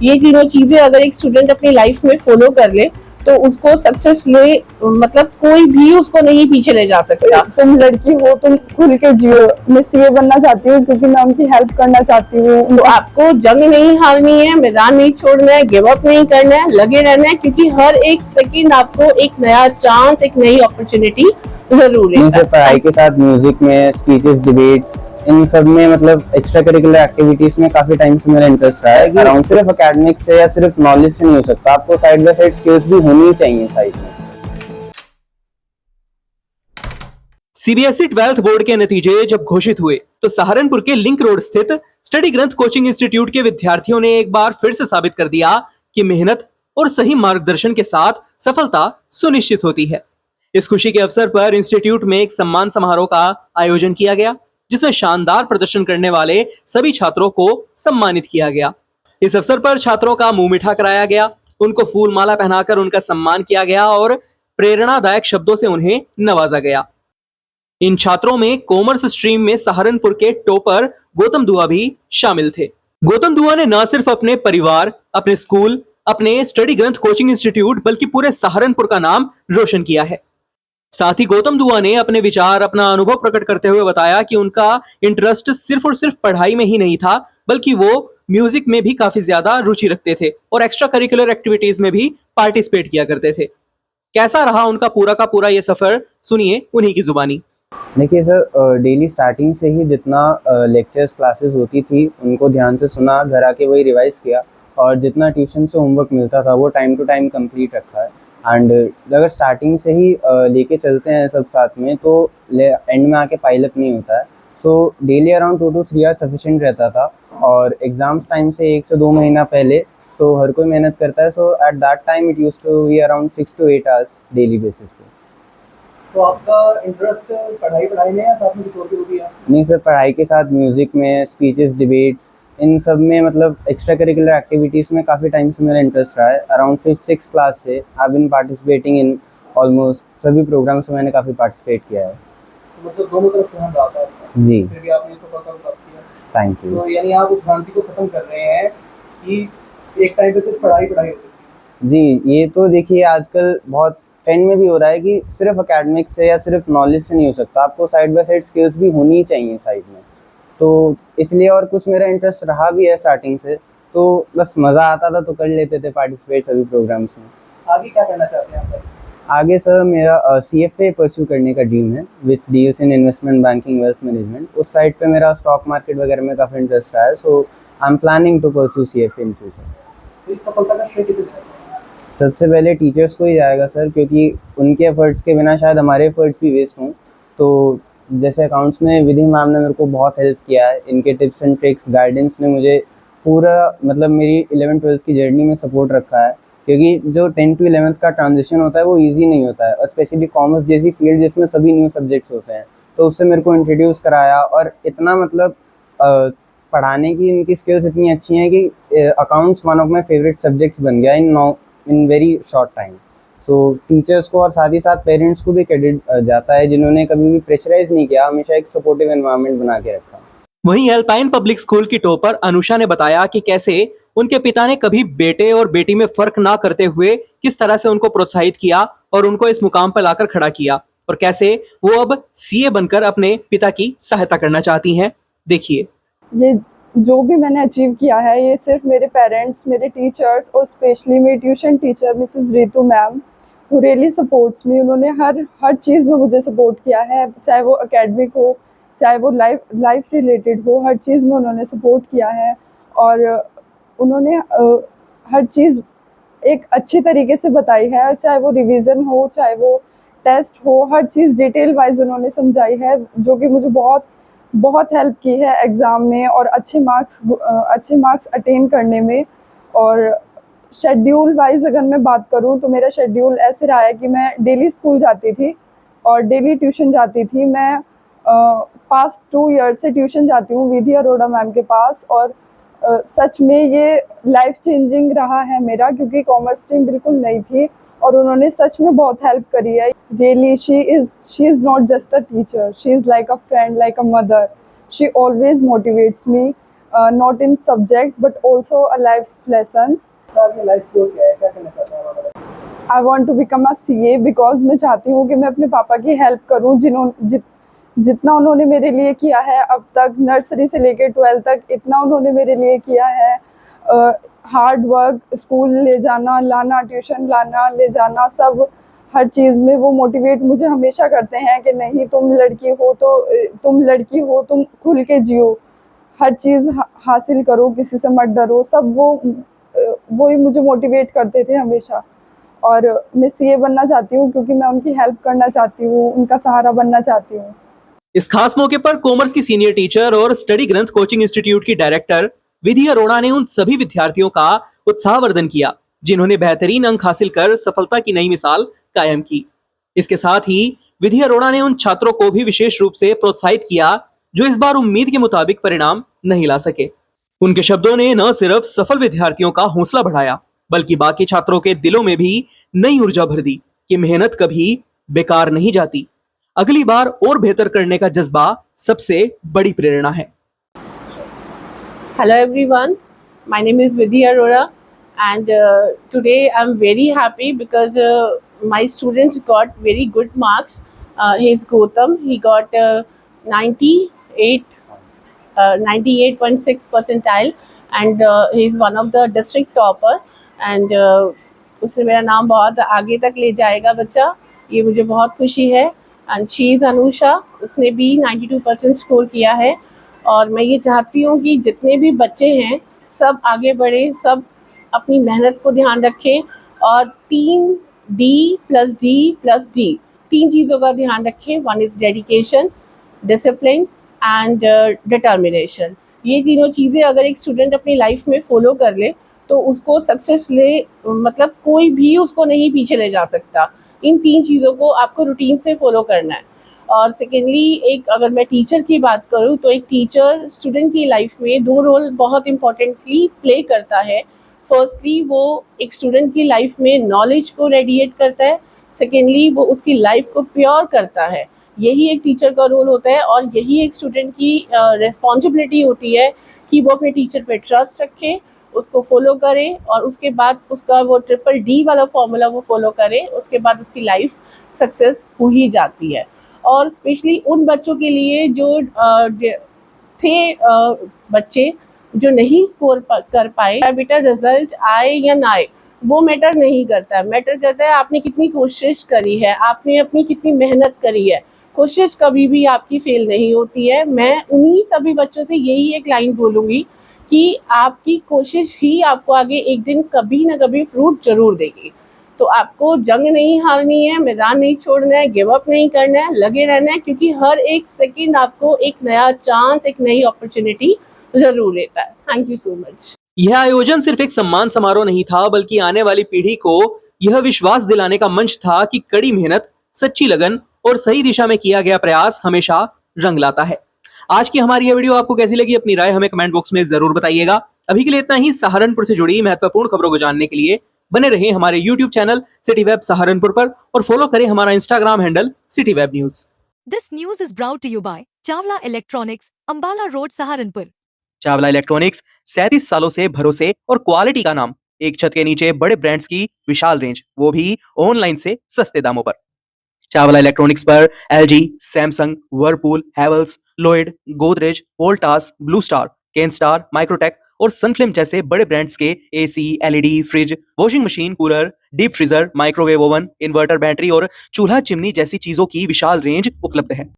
ये तीनों चीजें अगर एक स्टूडेंट अपनी लाइफ में फॉलो कर ले तो उसको सक्सेस ले, मतलब कोई भी उसको नहीं पीछे ले जा सकता। तुम लड़की हो, तुम खुल के जियो। मैं सीए बनना चाहती हूँ क्योंकि मैं उनकी हेल्प करना चाहती हूँ। तो आपको जंग नहीं हारनी है, मैदान नहीं छोड़ना है, गिव अप नहीं करना है, लगे रहना है, क्योंकि हर एक सेकंड आपको एक नया चांस, एक नई अपॉर्चुनिटी जरूर देता है। पढ़ाई के साथ म्यूजिक में, स्पीचेस, डिबेट्स, इन सब में मतलब एक्स्ट्रा करिकुलर एक्टिविटीज में काफी टाइम से मेरा इंटरेस्ट रहा है कि अराउंड सिर्फ एकेडमिक से या सिर्फ नॉलेज से नहीं हो सकता, आपको साइड बाय साइड स्किल्स भी होनी चाहिए साइड में। सीबीएसई 12th बोर्ड के नतीजे जब घोषित हुए तो सहारनपुर के लिंक रोड स्थित स्टडी ग्रंथ कोचिंग इंस्टीट्यूट के विद्यार्थियों ने एक बार फिर से साबित कर दिया कि मेहनत और सही मार्गदर्शन के साथ सफलता सुनिश्चित होती है। इस खुशी के अवसर पर इंस्टीट्यूट में एक सम्मान समारोह का आयोजन किया गया, जिसमें शानदार प्रदर्शन करने वाले सभी छात्रों को सम्मानित किया गया। इस अवसर पर छात्रों का मुंह मीठा कराया गया, उनको फूल माला पहनाकर उनका सम्मान किया गया और प्रेरणादायक शब्दों से उन्हें नवाजा गया। इन छात्रों में कॉमर्स स्ट्रीम में सहारनपुर के टॉपर गौतम दुआ भी शामिल थे। गौतम दुआ ने न सिर्फ अपने परिवार, अपने स्कूल, अपने स्टडी ग्रंथ कोचिंग इंस्टीट्यूट बल्कि पूरे सहारनपुर का नाम रोशन किया है। साथ ही गौतम दुआ ने अपने विचार, अपना अनुभव प्रकट करते हुए बताया कि उनका इंटरेस्ट सिर्फ और सिर्फ पढ़ाई में ही नहीं था, बल्कि वो म्यूजिक में भी काफी ज्यादा रुचि रखते थे और एक्स्ट्रा करिकुलर एक्टिविटीज में भी पार्टिसिपेट किया करते थे। कैसा रहा उनका पूरा का पूरा ये सफर, सुनिए उन्हीं की जुबानी। देखिए सर, डेली स्टार्टिंग से ही जितना लेक्चर्स क्लासेस होती थी उनको ध्यान से सुना, घर आके वही रिवाइज किया और जितना ट्यूशन से होमवर्क मिलता था वो टाइम टू टाइम कंप्लीट रखा है। एंड अगर स्टार्टिंग से ही लेके चलते हैं सब साथ में तो एंड में आके पाइलअप नहीं होता है। So daily around 2 to 3 hours sufficient रहता था और एग्जाम्स टाइम से 1 से 2 महीना पहले तो हर कोई मेहनत करता है। So at that time it used to be around 6 to 8 hours daily basis पे। तो आपका इंटरेस्ट पढ़ाई में या साथ में कुछ और भी हो गया? नहीं सर, पढ़ाई के साथ म्यूजिक में, स्पीचेस, डिबेट्स, इन सब में मतलब एक्स्ट्रा करिकुलर एक्टिविटीज में काफ़ी टाइम से मेरा इंटरेस्ट रहा है। अराउंड 5th-6th क्लास से I been participating in almost सभी प्रोग्राम्स में मैंने काफ़ी पार्टिसिपेट किया है। तो मतलब दोनों तरफ ध्यान रहा था आपका। जी, फिर भी आपने सफलता प्राप्त किया। Thank you. तो यानी आप उस भ्रांति को खत्म कर रहे हैं कि एक टाइम पे सिर्फ पढ़ाई हो सकती है। जी, ये तो देखिए आजकल बहुत ट्रेंड में भी हो रहा है कि सिर्फ एकेडमिक से या सिर्फ नॉलेज से नहीं हो सकता, आपको साइड बाय साइड स्किल्स भी होनी चाहिए साइड में। तो इसलिए और कुछ मेरा इंटरेस्ट रहा भी है स्टार्टिंग से, तो बस मज़ा आता था तो कर लेते थे पार्टिसिपेट सभी प्रोग्राम्स में। आगे क्या करना चाहते हैं आप? आगे सर मेरा CFA परस्यू करने का ड्रीम है, which deals in investment banking wealth management. उस साइड पे मेरा स्टॉक मार्केट वगैरह में काफ़ी इंटरेस्ट रहा है। So I am planning to pursue CFA in future. तो इस सफलता का श्रेय किसे देते हैं? सबसे पहले टीचर्स को ही जाएगा सर, क्योंकि उनके एफर्ट्स के बिना शायद हमारे एफर्ट्स भी वेस्ट हों। तो जैसे अकाउंट्स में विधि मैम ने मेरे को बहुत हेल्प किया है, इनके टिप्स एंड ट्रिक्स, गाइडेंस ने मुझे पूरा मतलब मेरी 11th-12th की जर्नी में सपोर्ट रखा है। क्योंकि जो 10th to 11th का ट्रांजिशन होता है वो ईजी नहीं होता है, और स्पेशली कॉमर्स जैसी फील्ड जिसमें सभी न्यू सब्जेक्ट्स होते हैं, तो उससे मेरे को इंट्रोड्यूस कराया और इतना मतलब पढ़ाने की इनकी स्किल्स इतनी अच्छी हैं कि accounts one of my favourite subjects बन गया in very short time. So teachers को और साथ ही साथ पेरेंट्स को भी क्रेडिट जाता है, जिन्होंने कभी भी प्रेशराइज नहीं किया, हमेशा एक सपोर्टिव एनवायरनमेंट बना के रखा। वहीं एल्पाइन पब्लिक स्कूल की टॉपर अनुषा ने बताया कि कैसे उनके पिता ने कभी बेटे और बेटी में फर्क ना करते हुए किस तरह से उनको प्रोत्साहित किया और उनको इस मुकाम पर लाकर खड़ा किया, और कैसे वो अब CA बनकर अपने पिता की सहायता करना चाहती हैं। देखिए, ये जो भी मैंने अचीव किया है ये सिर्फ मेरे पेरेंट्स, मेरे टीचर्स और स्पेशली मेरी tuition teacher Mrs Ritu ma'am, who really supports me. उन्होंने हर चीज़ में मुझे सपोर्ट किया है, चाहे वो एकेडमिक हो, चाहे वो लाइफ रिलेटेड हो, हर चीज़ में उन्होंने सपोर्ट किया है। और उन्होंने हर चीज़ एक अच्छी तरीके से बताई है, चाहे वो रिवीजन हो, चाहे वो टेस्ट हो, हर चीज़ डिटेल वाइज उन्होंने समझाई है, जो कि मुझे बहुत हेल्प की है एग्ज़ाम में और अच्छे मार्क्स अटेन करने में। और शेड्यूल वाइज अगर मैं बात करूं तो मेरा शेड्यूल ऐसे रहा है कि मैं डेली स्कूल जाती थी और डेली ट्यूशन जाती थी। मैं पास्ट 2 ईयर से ट्यूशन जाती हूँ विधि अरोड़ा मैम के पास, और सच में ये लाइफ चेंजिंग रहा है मेरा, क्योंकि कॉमर्स स्ट्रीम बिल्कुल नहीं थी और उन्होंने सच में बहुत हेल्प करी है। Really she is not just a teacher, she is like a friend, like a mother. She always motivates me not in subject but also a life lessons. आपकी लाइफ गोल क्या है, क्या करना चाहते हैं आप? I want to become a CA because मैं चाहती हूँ कि मैं अपने पापा की हेल्प करूँ, जितना उन्होंने मेरे लिए किया है अब तक, नर्सरी से लेकर 12th तक, इतना उन्होंने मेरे लिए किया है। हार्ड वर्क, स्कूल ले जाना लाना, ट्यूशन लाना ले जाना, सब हर चीज़ में वो मोटिवेट मुझे हमेशा करते हैं कि नहीं तुम लड़की हो तुम खुल के जियो, हर चीज़ हासिल करो, किसी से मत डरो, सब वो ही मुझे मोटिवेट करते थे हमेशा। और मैं सीए बनना चाहती हूँ क्योंकि मैं उनकी हेल्प करना चाहती हूँ, उनका सहारा बनना चाहती हूँ। इस खास मौके पर कॉमर्स की सीनियर टीचर और स्टडी ग्रंथ कोचिंग इंस्टीट्यूट की डायरेक्टर विधि अरोड़ा ने उन सभी विद्यार्थियों का उत्साहवर्धन किया जिन्होंने बेहतरीन अंक हासिल कर सफलता की नई मिसाल कायम की। इसके साथ ही विधि अरोड़ा ने उन छात्रों को भी विशेष रूप से प्रोत्साहित किया जो इस बार उम्मीद के मुताबिक परिणाम नहीं ला सके। उनके शब्दों ने न सिर्फ सफल विद्यार्थियों का हौसला बढ़ाया बल्कि बाकी छात्रों के दिलों में भी नई ऊर्जा भर दी कि मेहनत कभी बेकार नहीं जाती, अगली बार और बेहतर करने का जज्बा सबसे बड़ी प्रेरणा है। Hello everyone, my name is Vidhi Arora and today I'm very happy because my students got very good marks. He's Gautam, he got 98.6 percentile and he's one of the district topper and उसने मेरा नाम बहुत आगे तक ले जाएगा बच्चा, ये मुझे बहुत खुशी है। एंड शी इज़ अनुषा, उसने भी 92% स्कोर किया है और मैं ये चाहती हूँ कि जितने भी बच्चे हैं सब आगे बढ़ें, सब अपनी मेहनत को ध्यान रखें और 3D+D+D 3 चीज़ों का ध्यान रखें। One is dedication, discipline and determination. ये तीनों चीज़ें अगर एक स्टूडेंट अपनी लाइफ में फॉलो कर ले तो उसको सक्सेस मतलब कोई भी उसको नहीं पीछे ले जा सकता। इन 3 चीज़ों को आपको रूटीन से फॉलो करना है। और सेकेंडली एक अगर मैं टीचर की बात करूँ तो एक टीचर स्टूडेंट की लाइफ में 2 रोल बहुत इम्पोर्टेंटली प्ले करता है। फर्स्टली वो एक स्टूडेंट की लाइफ में नॉलेज को रेडिएट करता है, सेकेंडली वो उसकी लाइफ को प्योर करता है। यही एक टीचर का रोल होता है और यही एक स्टूडेंट की रिस्पॉन्सिबिलिटी होती है कि वो अपने टीचर पे ट्रस्ट रखे, उसको फॉलो करे और उसके बाद उसका वो DDD वाला फॉर्मूला वो फॉलो करे, उसके बाद उसकी लाइफ सक्सेस हो ही जाती है। और स्पेशली उन बच्चों के लिए जो थे बच्चे जो नहीं स्कोर कर पाए, बेटा रिजल्ट आए या ना आए वो मैटर नहीं करता है, मैटर करता है आपने कितनी कोशिश करी है, आपने अपनी कितनी मेहनत करी है। कोशिश कभी भी आपकी फेल नहीं होती है। मैं उन्हीं सभी बच्चों से यही एक लाइन बोलूँगी कि आपकी कोशिश ही आपको आगे एक दिन कभी ना कभी फ्रूट जरूर देगी। तो आपको जंग नहीं हारनी है, मैदान नहीं छोड़ना है, गिव अप नहीं करना है, लगे रहना है क्योंकि हर एक सेकंड आपको एक नया चांस, एक नई अपॉर्चुनिटी जरूर लेता है। Thank you so much. यह आयोजन सिर्फ एक सम्मान समारोह नहीं था बल्कि आने वाली पीढ़ी को यह विश्वास दिलाने का मंच था कि कड़ी मेहनत, सच्ची लगन और सही दिशा में किया गया प्रयास हमेशा रंग लाता है। आज की हमारी यह वीडियो आपको कैसी लगी, अपनी राय हमें कमेंट बॉक्स में जरूर बताइएगा। अभी के लिए इतना ही। सहारनपुर से जुड़ी महत्वपूर्ण खबरों को जानने के लिए बने रहें हमारे YouTube channel city web Saharanpur पर और फॉलो करें हमारा Instagram handle city web news. This news is brought to you by Chawla Electronics, Ambala Road, Saharanpur. Chawla electronics 37 सालों से भरोसे और क्वालिटी का नाम। एक छत के नीचे बड़े ब्रांड्स की विशाल रेंज, वो भी ऑनलाइन से सस्ते दामों पर। चावला इलेक्ट्रॉनिक्स पर LG, Samsung, Whirlpool, Havells, Lloyd, Godrej, Voltas, blue star, Kenstar, Microtek और सनफ्लिम जैसे बड़े ब्रांड्स के AC, LED, fridge, washing machine, cooler, deep freezer, microwave oven, inverter, battery और चूल्हा चिमनी जैसी चीजों की विशाल रेंज उपलब्ध है।